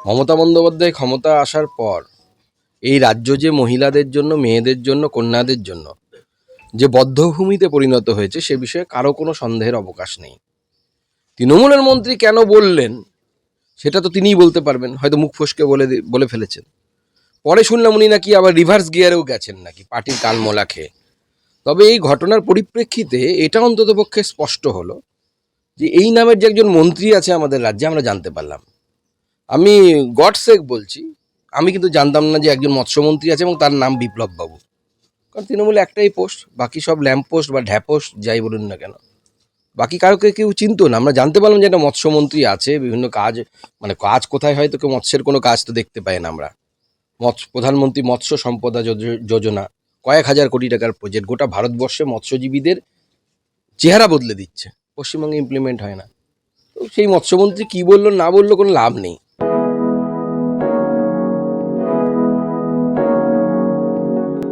মমতা বন্দ্যোপাধ্যায় ক্ষমতা আসার পর এই রাজ্য যে মহিলাদের জন্য, মেয়েদের জন্য, কন্যাদের জন্য যে বধ্যভূমিতে পরিণত হয়েছে সে বিষয়ে কারো কোনো সন্দেহের অবকাশ নেই। তৃণমূলের মন্ত্রী কেন বললেন সেটা তো তিনিই বলতে পারবেন, হয়তো মুখ ফসকে বলে ফেলেছেন। পরে শুনলাম উনি নাকি আবার রিভার্স গিয়ারেও গেছেন নাকি পার্টির কালমোলা খেয়ে। তবে এই ঘটনার পরিপ্রেক্ষিতে এটা অন্ততপক্ষে স্পষ্ট হলো যে এই নামের যে একজন মন্ত্রী আছে আমাদের রাজ্যে আমরা জানতে পারলাম। আমি গডসেক বলছি, আমি কিন্তু জানতাম না যে একজন মৎস্যমন্ত্রী আছে এবং তার নাম বিপ্লব বাবু। কারণ তৃণমূলে একটাই পোস্ট, বাকি সব ল্যাম্প পোস্ট বা ঢ্যাপোস্ট যাই বলুন না কেন, বাকি কাউকে কেউ চিনতো না। আমরা জানতে পারলাম যে একটা মৎস্যমন্ত্রী আছে, বিভিন্ন কাজ, মানে কাজ কোথায় হয় তো কেউ মৎস্যের কোনো কাজ তো দেখতে পায় না আমরা। প্রধানমন্ত্রী মৎস্য সম্পদা যোজনা, কয়েক হাজার কোটি টাকার প্রজেক্ট, গোটা ভারতবর্ষে মৎস্যজীবীদের চেহারা বদলে দিচ্ছে, পশ্চিমবঙ্গে ইমপ্লিমেন্ট হয় না। তো সেই মৎস্যমন্ত্রী কি বললো না বললো কোনো লাভ নেই।